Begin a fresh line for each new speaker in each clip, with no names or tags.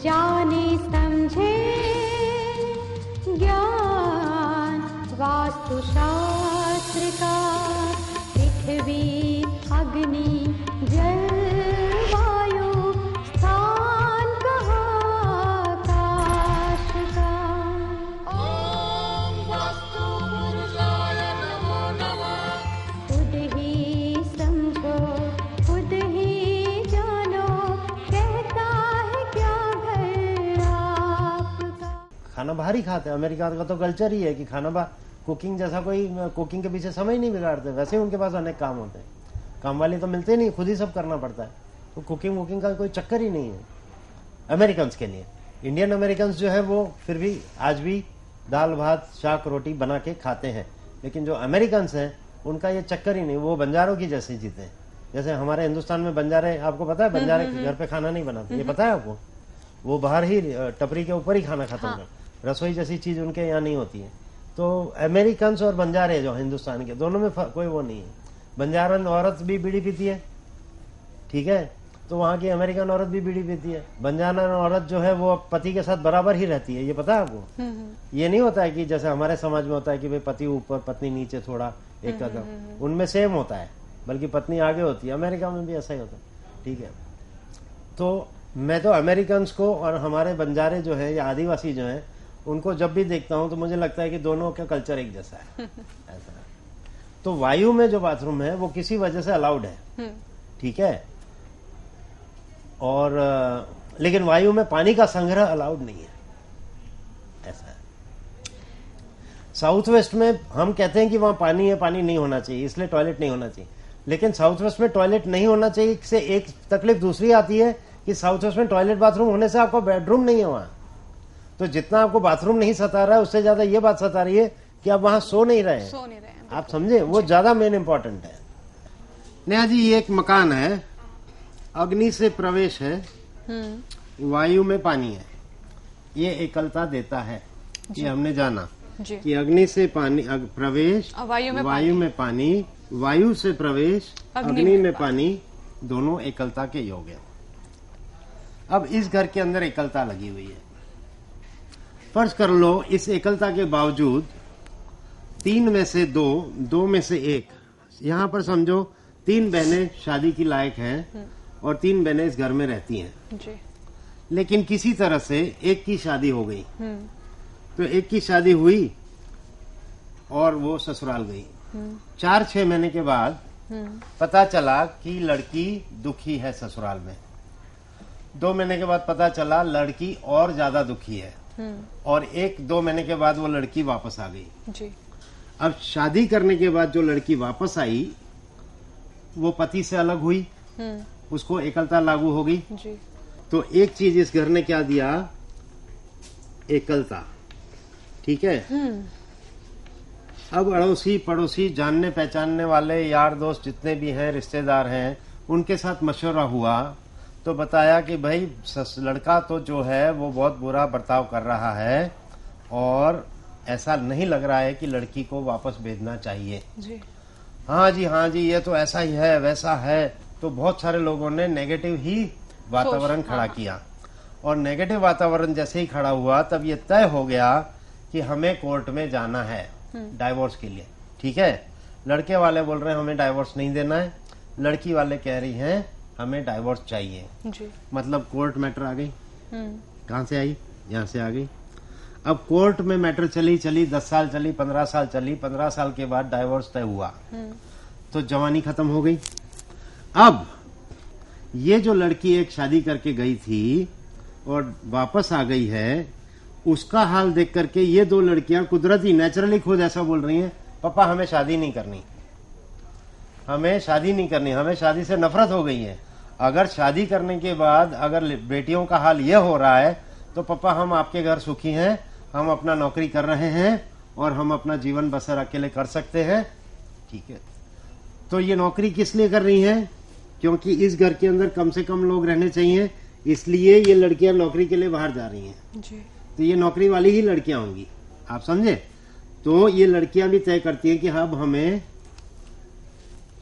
जाने समझे ज्ञान वास्तुशास्त्र का, पृथ्वी अग्नि जल वायु स्थान कहाँ आकाश का।
ओम वास्तु पुरुषाय नमो नमः।
खुद ही समझो खुद ही जानो, कहता है क्या घर आपका।
खाना बाहर ही खाते हैं। अमेरिका का तो कल्चर ही है कि खाना बाहर, कुकिंग जैसा कोई कुकिंग के पीछे समय नहीं बिगाड़ते। वैसे ही उनके पास अनेक काम होते हैं, काम वाले तो मिलते नहीं, खुद ही सब करना पड़ता है। तो कुकिंग वुकिंग का कोई चक्कर ही नहीं है अमेरिकन्स के लिए। इंडियन अमेरिकन्स जो है वो फिर भी आज भी दाल भात शाक रोटी बना के खाते हैं, लेकिन जो अमेरिकन्स हैं उनका ये चक्कर ही नहीं। वो बंजारों की जैसे जीते हैं। जैसे हमारे हिंदुस्तान में बंजारे, आपको पता है बंजारे घर पे खाना नहीं बनाते, ये पता है आपको? वो बाहर ही टपरी के ऊपर ही खाना खाते हैं। रसोई जैसी चीज उनके यहाँ नहीं होती है। तो अमेरिकन्स और बंजारे जो हिंदुस्तान के, दोनों में कोई वो नहीं है। बंजारन औरत भी बीड़ी पीती है, ठीक है, तो वहां की अमेरिकन औरत भी बीड़ी पीती है। बंजारन औरत जो है वो पति के साथ बराबर ही रहती है, ये पता है आपको? ये नहीं होता है कि जैसे हमारे समाज में होता है कि भाई पति ऊपर पत्नी नीचे थोड़ा एक कदम, उनमें सेम होता है, बल्कि पत्नी आगे होती है। अमेरिका में भी ऐसा ही होता है, ठीक है। तो मैं तो अमेरिकन्स को और हमारे बंजारे जो है या आदिवासी जो है उनको जब भी देखता हूं तो मुझे लगता है कि दोनों का कल्चर एक जैसा है। ऐसा है। तो वायु में जो बाथरूम है वो किसी वजह से अलाउड है, ठीक है, और लेकिन वायु में पानी का संग्रह अलाउड नहीं है, ऐसा है। साउथ वेस्ट में हम कहते हैं कि वहां पानी है, पानी नहीं होना चाहिए, इसलिए टॉयलेट नहीं होना चाहिए। लेकिन साउथ वेस्ट में टॉयलेट नहीं होना चाहिए से एक तकलीफ दूसरी आती है कि साउथ वेस्ट में टॉयलेट बाथरूम होने से आपका बेडरूम नहीं है वहां। तो जितना आपको बाथरूम नहीं सता रहा है उससे ज्यादा ये बात सता रही है कि आप वहां सो नहीं रहे हैं। आप समझे, वो ज्यादा मेन इंपॉर्टेंट है। नेहा जी, ये एक मकान है, अग्नि से प्रवेश है, वायु में पानी है, ये एकलता देता है। ये हमने जाना कि अग्नि से पानी प्रवेश, वायु में पानी, वायु से प्रवेश, अग्नि में पानी, दोनों एकलता के योग है। अब इस घर के अंदर एकलता लगी हुई है। फर्ज कर लो इस एकलता के बावजूद 3 में से 2 में से 1, यहां पर समझो 3 बहनें शादी की लायक हैं और 3 बहनें इस घर में रहती हैं जी। लेकिन किसी तरह से एक की शादी हो गई, तो एक की शादी हुई और वो ससुराल गई। 4-6 महीने के बाद पता चला कि लड़की दुखी है ससुराल में। 2 महीने के बाद पता चला लड़की और ज्यादा दुखी है, और 1-2 महीने के बाद वो लड़की वापस आ गई जी। अब शादी करने के बाद जो लड़की वापस आई वो पति से अलग हुई, उसको एकलता लागू हो गई जी। तो एक चीज इस घर ने क्या दिया, एकलता, ठीक है। अब अड़ोसी पड़ोसी जानने पहचानने वाले यार दोस्त जितने भी हैं, रिश्तेदार हैं, उनके साथ मशवरा हुआ तो बताया कि भाई लड़का तो जो है वो बहुत बुरा बर्ताव कर रहा है और ऐसा नहीं लग रहा है कि लड़की को वापस भेजना चाहिए जी। हाँ जी, ये तो ऐसा ही है, वैसा है। तो बहुत सारे लोगों ने नेगेटिव ही वातावरण खड़ा किया, और नेगेटिव वातावरण जैसे ही खड़ा हुआ तब ये तय हो गया कि हमें कोर्ट में जाना है डाइवोर्स के लिए, ठीक है। लड़के वाले बोल रहे हैं हमें डाइवोर्स नहीं देना है, लड़की वाले कह रही हैं हमें डाइवोर्स चाहिए जी। मतलब कोर्ट मैटर आ गई। कहां से आई? यहां से आ गई। अब कोर्ट में मैटर चली 10 साल चली, 15 साल चली, 15 साल के बाद डाइवोर्स तय हुआ तो जवानी खत्म हो गई। अब ये जो लड़की एक शादी करके गई थी और वापस आ गई है, उसका हाल देख करके ये 2 लड़कियां कुदरती नेचुरली खुद ऐसा बोल रही हैं, पापा हमें शादी नहीं करनी, हमें शादी नहीं करनी, हमें शादी से नफरत हो गई है। अगर शादी करने के बाद अगर बेटियों का हाल ये हो रहा है तो पापा हम आपके घर सुखी हैं, हम अपना नौकरी कर रहे हैं और हम अपना जीवन बसर अकेले कर सकते हैं, ठीक है। तो ये नौकरी किस लिए कर रही हैं? क्योंकि इस घर के अंदर कम से कम लोग रहने चाहिए, इसलिए ये लड़कियां नौकरी के लिए बाहर जा रही हैं जी। तो ये नौकरी वाली ही लड़कियां होंगी, आप समझे। तो ये लड़कियां भी तय करती हैं कि अब हमें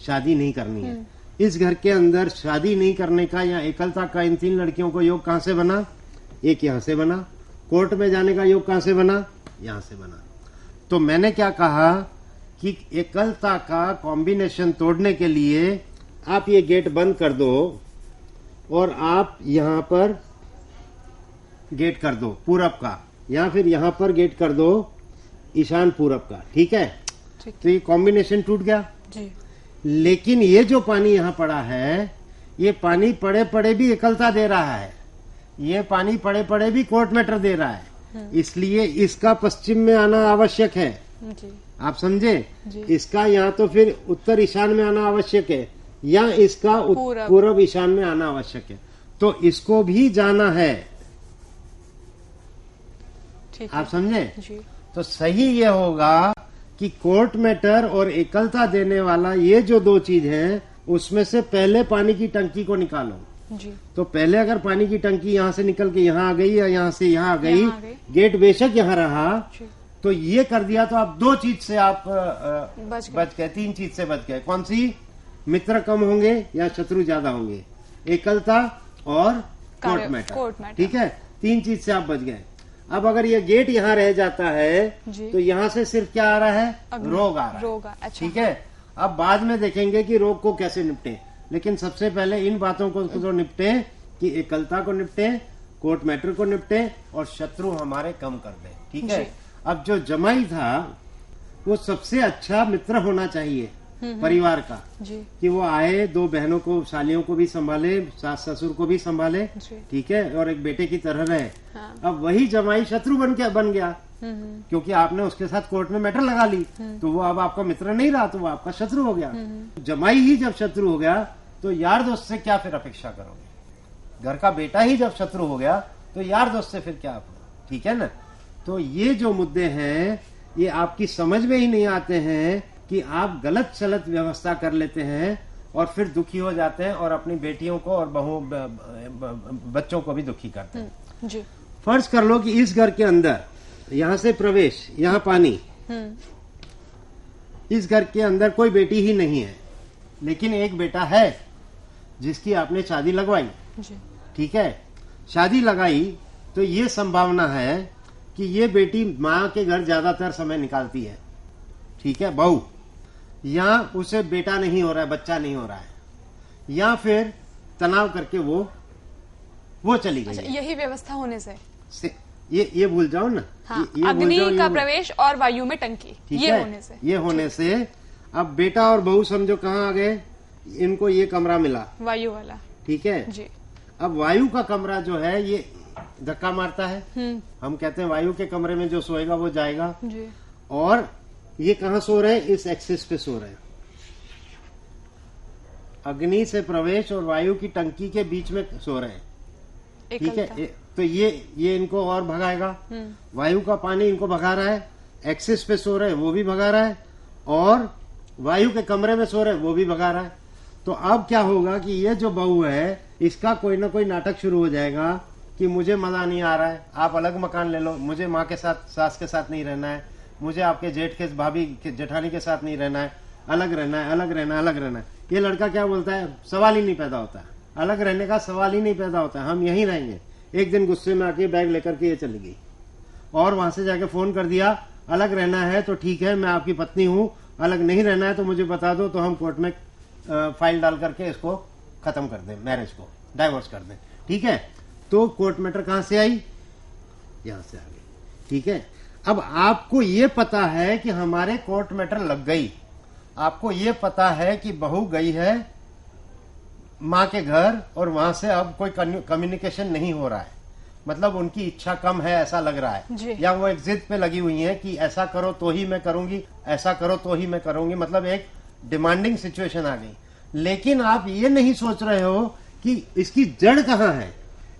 शादी नहीं करनी है। इस घर के अंदर शादी नहीं करने का या एकलता का इन 3 लड़कियों को योग कहां से बना? एक यहां से बना, कोर्ट में जाने का योग कहां से बना, यहां से बना। तो मैंने क्या कहा कि एकलता का कॉम्बिनेशन तोड़ने के लिए आप ये गेट बंद कर दो और आप यहां पर गेट कर दो पूरब का, या फिर यहां पर गेट कर दो ईशान पूरब का, ठीक है।
ठीक।
तो ये कॉम्बिनेशन टूट गया।
जी।
लेकिन ये जो पानी यहाँ पड़ा है, ये पानी पड़े पड़े भी एकलता दे रहा है, ये पानी पड़े पड़े भी कोर्ट मैटर दे रहा है, इसलिए इसका पश्चिम में आना आवश्यक है।
जी।
आप समझे?
जी।
इसका यहाँ तो फिर उत्तर ईशान में आना आवश्यक है, या इसका पूरब ईशान में आना आवश्यक है। तो इसको भी जाना है,
ठीक
आप
है।
समझे?
जी।
तो सही ये होगा कि कोर्ट मैटर और एकलता देने वाला ये जो दो चीज है, उसमें से पहले पानी की टंकी को निकालो।
जी।
तो पहले अगर पानी की टंकी यहाँ से निकल के यहाँ आ गई या यहाँ से यहाँ आ
यहाँ आ
गई,
गई।
गेट बेशक यहाँ रहा,
जी।
तो ये कर दिया तो आप दो चीज से आप
बच
गए, तीन चीज से बच गए। कौन सी? मित्र कम होंगे या शत्रु ज्यादा होंगे, एकलता और कोर्ट मैटर, ठीक है। तीन चीज से आप बच गए। अब अगर ये गेट यहाँ रह जाता है तो यहाँ से सिर्फ क्या आ रहा है? रोग आ रहा है,
अच्छा।
ठीक है। अब बाद में देखेंगे कि रोग को कैसे निपटे, लेकिन सबसे पहले इन बातों को तो निपटे कि एकलता को निपटे, कोर्ट मैटर को निपटे और शत्रु हमारे कम कर दे, ठीक है। अब जो जमाई था वो सबसे अच्छा मित्र होना चाहिए परिवार का,
जी।
कि वो आए, दो बहनों को, सालियों को भी संभाले, सास ससुर को भी संभाले, ठीक है, और एक बेटे की तरह रहे।
हाँ।
अब वही जमाई शत्रु बन गया क्योंकि आपने उसके साथ कोर्ट में मैटर लगा ली, तो वो अब आपका मित्र नहीं रहा, तो वो आपका शत्रु हो गया। जमाई ही जब शत्रु हो गया तो यार दोस्त से क्या फिर अपेक्षा करोगे? घर का बेटा ही जब शत्रु हो गया तो यार दोस्त से फिर क्या अपना, ठीक है ना। तो ये जो मुद्दे हैं ये आपकी समझ में ही नहीं आते हैं कि आप गलत सलत व्यवस्था कर लेते हैं और फिर दुखी हो जाते हैं और अपनी बेटियों को और बहू बच्चों को भी दुखी करते हैं।
जी।
फर्ज कर लो कि इस घर के अंदर यहाँ से प्रवेश, यहाँ पानी, इस घर के अंदर कोई बेटी ही नहीं है, लेकिन एक बेटा है जिसकी आपने शादी लगवाई, ठीक है। शादी लगाई तो ये संभावना है कि ये बेटी माँ के घर ज्यादातर समय निकालती है, ठीक है, बहू, या उसे बेटा नहीं हो रहा है, बच्चा नहीं हो रहा है, या फिर तनाव करके वो चली गई।
अच्छा, यही व्यवस्था होने से
ये भूल जाओ ना।
हाँ,
ये
अग्नि का प्रवेश और वायु में टंकी, ये होने से
अब बेटा और बहू समझो कहाँ आ गए, इनको ये कमरा मिला,
वायु वाला,
ठीक है
जी।
अब वायु का कमरा जो है ये धक्का मारता है, हम कहते हैं वायु के कमरे में जो सोएगा वो जाएगा
जी।
और ये कहाँ सो रहे हैं? इस एक्सिस पे सो रहे हैं। अग्नि से प्रवेश और वायु की टंकी के बीच में सो रहे हैं, ठीक है। तो ये इनको और भगाएगा, वायु का पानी इनको भगा रहा है, एक्सिस पे सो रहे हैं वो भी भगा रहा है, और वायु के कमरे में सो रहे हैं वो भी भगा रहा है। तो अब क्या होगा कि ये जो बहू है इसका कोई ना कोई नाटक शुरू हो जाएगा कि मुझे मजा नहीं आ रहा है, आप अलग मकान ले लो, मुझे माँ के साथ, सास के साथ नहीं रहना है, मुझे आपके जेठ के, भाभी के, जेठानी के साथ नहीं रहना है, अलग रहना है, अलग रहना है, अलग रहना है। ये लड़का क्या बोलता है? सवाल ही नहीं पैदा होता, अलग रहने का सवाल ही नहीं पैदा होता, हम यहीं रहेंगे। एक दिन गुस्से में आके बैग लेकर के ये चली गई और वहां से जाके फोन कर दिया, अलग रहना है तो ठीक है, मैं आपकी पत्नी हूँ, अलग नहीं रहना है तो मुझे बता दो, तो हम कोर्ट में फाइल डाल करके इसको खत्म कर दें, मैरिज को डाइवोर्स कर दें, ठीक है। तो कोर्ट मैटर कहां से आई? यहां से आ गई, ठीक है। अब आपको ये पता है कि हमारे कोर्ट मैटर लग गई, आपको ये पता है कि बहू गई है माँ के घर और वहां से अब कोई कम्युनिकेशन नहीं हो रहा है, मतलब उनकी इच्छा कम है ऐसा लग रहा है, या वो एक जिद पे लगी हुई है कि ऐसा करो तो ही मैं करूंगी, ऐसा करो तो ही मैं करूंगी, मतलब एक डिमांडिंग सिचुएशन आ गई। लेकिन आप ये नहीं सोच रहे हो कि इसकी जड़ कहाँ है।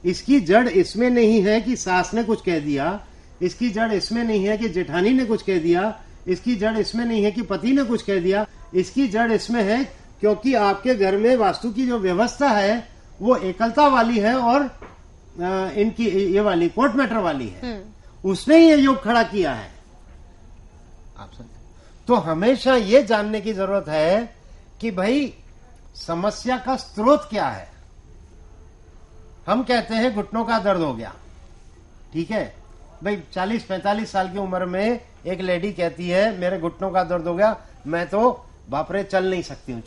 इसकी जड़ इसमें नहीं है कि सास ने कुछ कह दिया, इसकी जड़ इसमें नहीं है कि जेठानी ने कुछ कह दिया, इसकी जड़ इसमें नहीं है कि पति ने कुछ कह दिया, इसकी जड़ इसमें है क्योंकि आपके घर में वास्तु की जो व्यवस्था है वो एकलता वाली है और इनकी ये वाली कोर्ट मैटर वाली है, उसने ये योग खड़ा किया है। आप समझे? तो हमेशा ये जानने की जरूरत है कि भाई समस्या का स्रोत क्या है। हम कहते हैं घुटनों का दर्द हो गया, ठीक है भाई, 40-45 साल की उम्र में एक लेडी कहती है मेरे घुटनों का दर्द हो गया, मैं तो बाप रे चल नहीं सकती हूँ,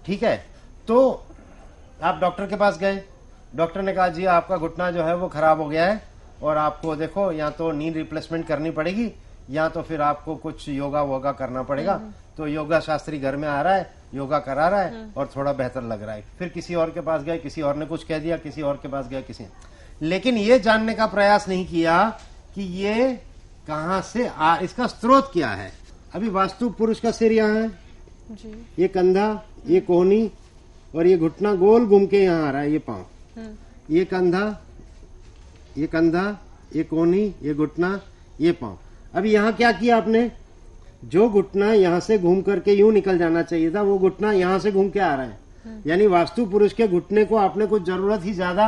ठीक है। तो आप डॉक्टर के पास गए, डॉक्टर ने कहा जी आपका घुटना जो है वो खराब हो गया है और आपको देखो या तो नी रिप्लेसमेंट करनी पड़ेगी या तो फिर आपको कुछ योगा वोगा करना पड़ेगा। तो योगा शास्त्री घर में आ रहा है, योगा करा रहा है और थोड़ा बेहतर लग रहा है। फिर किसी और के पास गए, किसी और ने कुछ कह दिया, किसी और के पास गए, लेकिन ये जानने का प्रयास नहीं किया कि ये कहां से इसका स्रोत क्या है। अभी वास्तु पुरुष का सिर यहाँ है
जी,
ये कंधा, ये कोहनी और ये घुटना गोल घूम के यहाँ आ रहा है, ये पांव, ये कंधा, ये कोहनी, ये घुटना, ये पांव। अभी यहाँ क्या किया आपने, जो घुटना यहाँ से घूम करके यूं निकल जाना चाहिए था वो घुटना यहाँ से घूम के आ रहा है। यानी वास्तु पुरुष के घुटने को आपने कुछ जरूरत ही ज्यादा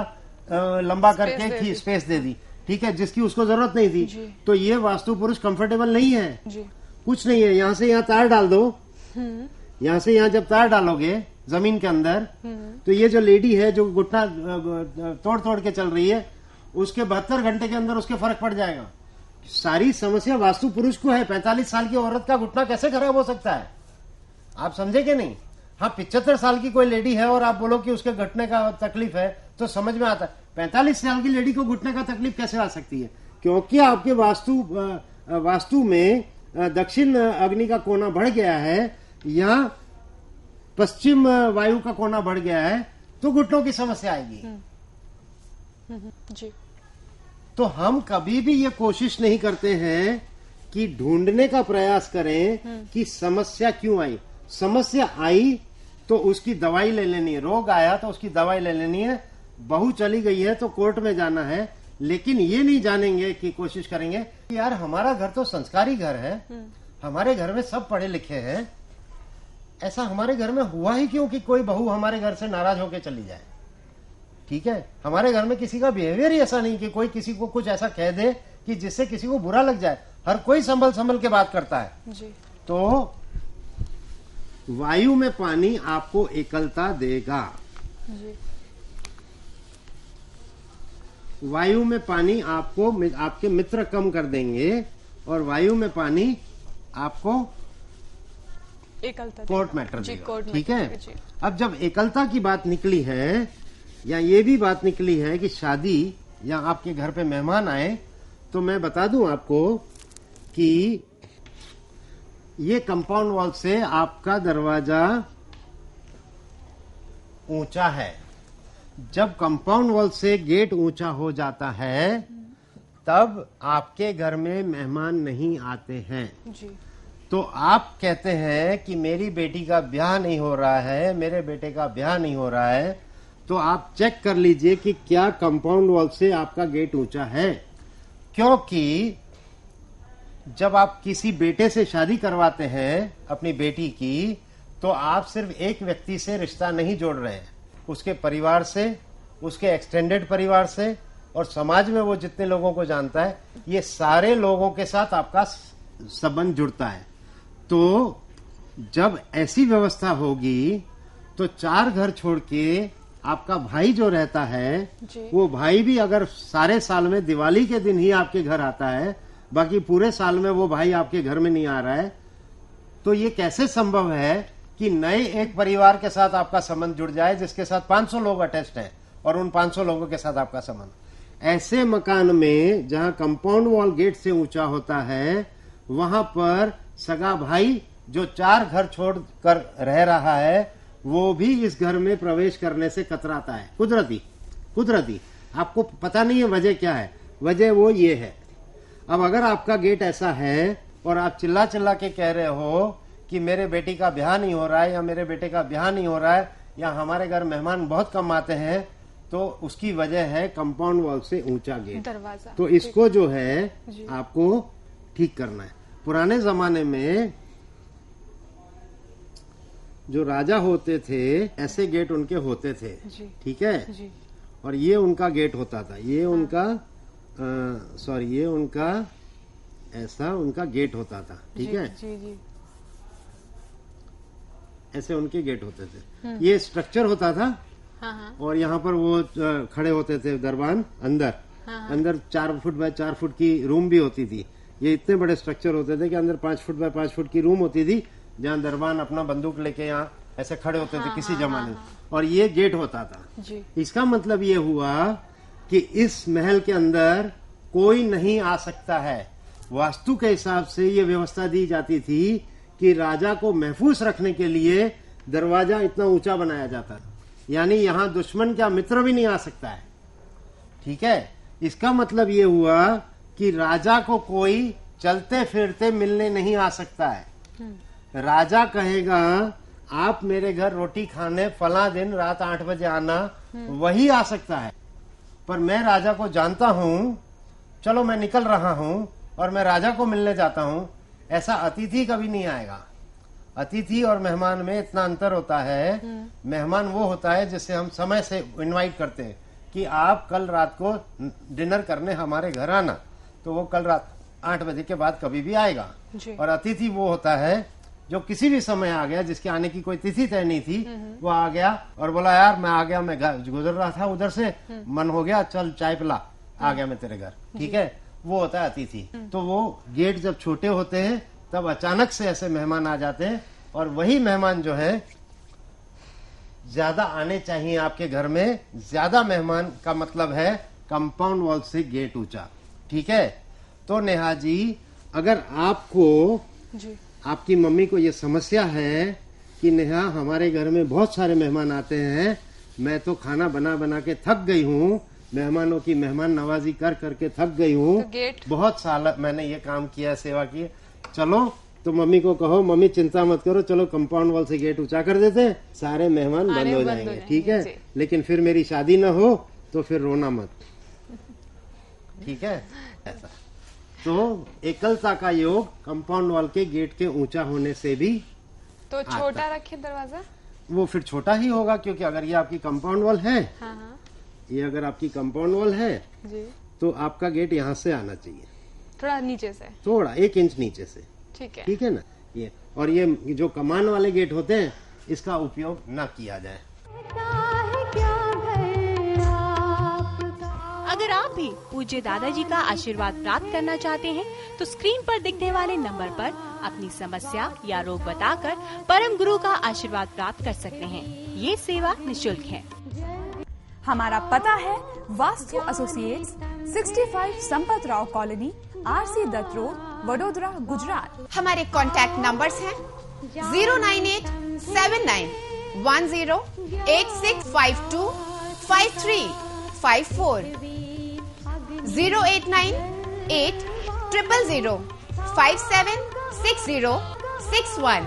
लंबा करके स्पेस दे दी, ठीक है, जिसकी उसको जरूरत नहीं थी। तो ये वास्तु पुरुष कंफर्टेबल नहीं है
जी।
कुछ नहीं है। यहाँ से यहाँ तार डाल दो, यहाँ से यहाँ जब तार डालोगे जमीन के अंदर, तो ये जो लेडी है जो घुटना तोड़ तोड़ के चल रही है, उसके 72 घंटे के अंदर उसके फर्क पड़ जाएगा। सारी समस्या वास्तु पुरुष को है। 45 साल की औरत का घुटना कैसे खराब हो सकता है, आप समझे कि नहीं। हाँ, 75 साल की कोई लेडी है और आप बोलो कि उसके घुटने का तकलीफ है तो समझ में आता है। 45 साल की लेडी को घुटने का तकलीफ कैसे आ सकती है, क्योंकि आपके वास्तु में दक्षिण अग्नि का कोना बढ़ गया है या पश्चिम वायु का कोना बढ़ गया है, तो घुटनों की समस्या आएगी।
जी।
तो हम कभी भी ये कोशिश नहीं करते हैं कि ढूंढने का प्रयास करें कि समस्या क्यों आई। समस्या आई तो उसकी दवाई ले लेनी है, रोग आया तो उसकी दवाई ले लेनी है, बहू चली गई है तो कोर्ट में जाना है। लेकिन ये नहीं जानेंगे कि कोशिश करेंगे कि यार हमारा घर तो संस्कारी घर है, हमारे घर में सब पढ़े लिखे हैं, ऐसा हमारे घर में हुआ ही क्यों कि कोई बहू हमारे घर से नाराज होकर चली जाए। ठीक है, हमारे घर में किसी का बिहेवियर ही ऐसा नहीं कि कोई किसी को कुछ ऐसा कह दे कि जिससे किसी को बुरा लग जाए। हर कोई संभल संभल के बात करता है
जी।
तो वायु में पानी आपको एकलता देगा।
जी।
वायु में पानी आपको आपके मित्र कम कर देंगे और वायु में पानी आपको
एकलता
कोर्ट मैटर
जी,
देगा।
कोर्ट
ठीक
मैटर
है,
जी।
अब जब एकलता की बात निकली है या ये भी बात निकली है कि शादी या आपके घर पे मेहमान आए, तो मैं बता दूं आपको कि ये कंपाउंड वॉल से आपका दरवाजा ऊंचा है। जब कंपाउंड वॉल से गेट ऊंचा हो जाता है तब आपके घर में मेहमान नहीं आते हैं।
जी।
तो आप कहते हैं कि मेरी बेटी का ब्याह नहीं हो रहा है, मेरे बेटे का ब्याह नहीं हो रहा है, तो आप चेक कर लीजिए कि क्या कंपाउंड वॉल से आपका गेट ऊंचा है। क्योंकि जब आप किसी बेटे से शादी करवाते हैं अपनी बेटी की, तो आप सिर्फ एक व्यक्ति से रिश्ता नहीं जोड़ रहे हैं, उसके परिवार से, उसके एक्सटेंडेड परिवार से और समाज में वो जितने लोगों को जानता है, ये सारे लोगों के साथ आपका संबंध जुड़ता है। तो जब ऐसी व्यवस्था होगी तो 4 घर छोड़ के आपका भाई जो रहता है
जी।
वो भाई भी अगर सारे साल में दिवाली के दिन ही आपके घर आता है, बाकी पूरे साल में वो भाई आपके घर में नहीं आ रहा है, तो ये कैसे संभव है कि नए एक परिवार के साथ आपका संबंध जुड़ जाए जिसके साथ 500 लोग अटैच्ड हैं और उन 500 लोगों के साथ आपका संबंध। ऐसे मकान में जहां कंपाउंड वॉल गेट से ऊंचा होता है, वहां पर सगा भाई जो 4 घर छोड़ कर रह रहा है वो भी इस घर में प्रवेश करने से कतराता है। कुदरती आपको पता नहीं है वजह क्या है, वजह वो ये है। अब अगर आपका गेट ऐसा है और आप चिल्ला चिल्ला के कह रहे हो कि मेरे बेटी का ब्याह नहीं हो रहा है या मेरे बेटे का ब्याह नहीं हो रहा है या हमारे घर मेहमान बहुत कम आते हैं, तो उसकी वजह है कंपाउंड वॉल से ऊंचा गेट,
दरवाजा।
तो इसको जो है
जी।
आपको ठीक करना है। पुराने जमाने में जो राजा होते थे ऐसे गेट उनके होते थे,
जी।
ठीक है,
जी।
और ये उनका गेट होता था, ये उनका ये उनका ऐसा उनका गेट होता था, ठीक
जी,
है,
जी। जी।
ऐसे उनके गेट होते थे। ये स्ट्रक्चर होता था
हाँ हाँ।
और यहाँ पर वो खड़े होते थे दरबान अंदर, अंदर 4 फुट बाय 4 फुट की रूम भी होती थी। ये इतने बड़े स्ट्रक्चर होते थे कि अंदर 5 फुट बाय 5 फुट की रूम होती थी, जहाँ दरबान अपना बंदूक लेके यहाँ ऐसे खड़े होते थे किसी जमाने में, और ये गेट होता था
जी।
इसका मतलब ये हुआ कि इस महल के अंदर कोई नहीं आ सकता है। वास्तु के हिसाब से ये व्यवस्था दी जाती थी कि राजा को महफूज रखने के लिए दरवाजा इतना ऊंचा बनाया जाता, यानी यहाँ दुश्मन क्या मित्र भी नहीं आ सकता है। ठीक है, इसका मतलब ये हुआ कि राजा को कोई चलते फिरते मिलने नहीं आ सकता है। राजा कहेगा आप मेरे घर रोटी खाने फला दिन रात 8 बजे आना, वही आ सकता है। पर मैं राजा को जानता हूँ, चलो मैं निकल रहा हूँ और मैं राजा को मिलने जाता हूँ, ऐसा अतिथि कभी नहीं आएगा। अतिथि और मेहमान में इतना अंतर होता है। मेहमान वो होता है जिसे हम समय से इनवाइट करते हैं कि आप कल रात को डिनर करने हमारे घर आना, तो वो कल रात 8 बजे के बाद कभी भी आएगा। और अतिथि वो होता है जो किसी भी समय आ गया, जिसके आने की कोई तिथि तय नहीं थी, वो आ गया और बोला यार मैं आ गया, मैं गुजर रहा था उधर से, मन हो गया, चल चाय पिला, आ गया मैं तेरे घर। ठीक है, वो होता है अतिथि। तो वो गेट जब छोटे होते हैं तब अचानक से ऐसे मेहमान आ जाते हैं, और वही मेहमान जो है ज्यादा आने चाहिए आपके घर में। ज्यादा मेहमान का मतलब है कंपाउंड वॉल से गेट ऊंचा। ठीक है, तो नेहा जी, अगर आपको
जी
आपकी मम्मी को ये समस्या है कि नेहा हमारे घर में बहुत सारे मेहमान आते हैं, मैं तो खाना बना बना के थक गई हूँ, मेहमानों की मेहमान नवाजी कर करके थक गई हूँ,
तो गेट
बहुत साल मैंने ये काम किया, सेवा की, चलो तो मम्मी को कहो मम्मी चिंता मत करो, चलो कंपाउंड वॉल से गेट ऊंचा कर देते हैं, सारे मेहमान बंद हो जाएंगे। ठीक है,
जी।
लेकिन फिर मेरी शादी न हो तो फिर रोना मत। ठीक है, ऐसा। तो एकलता का योग कंपाउंड वॉल के गेट के ऊंचा होने से भी
तो छोटा रखे दरवाजा,
वो फिर छोटा ही होगा, क्योंकि अगर ये आपकी कंपाउंड वॉल है,
हाँ
ये अगर आपकी कंपाउंड वॉल है
जी,
तो आपका गेट यहाँ से आना चाहिए,
थोड़ा नीचे से।
थोड़ा 1 इंच नीचे से।
ठीक है,
ठीक है ना। ये और ये जो कमान वाले गेट होते हैं, इसका उपयोग न किया जाए।
अगर आप भी पूज्य दादाजी का आशीर्वाद प्राप्त करना चाहते हैं तो स्क्रीन पर दिखने वाले नंबर पर अपनी समस्या या रोग बताकर परम गुरु का आशीर्वाद प्राप्त कर सकते हैं। ये सेवा निःशुल्क है।
हमारा पता है Vastu associates, 65 Sampat Rao colony, RC Dutt road, Vadodara, Gujarat.
हमारे कॉन्टैक्ट नंबर्स हैं 098791086525354, 0898000576061,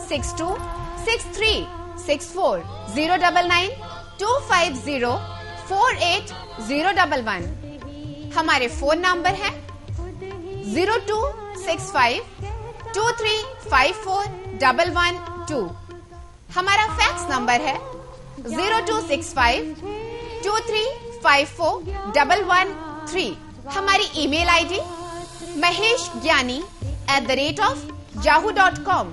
626364, 09925048011। हमारे फोन नंबर है 026523541112। हमारा फैक्स नंबर है 026523541113। हमारी ईमेल आईडी maheshgyani@yahoo.com।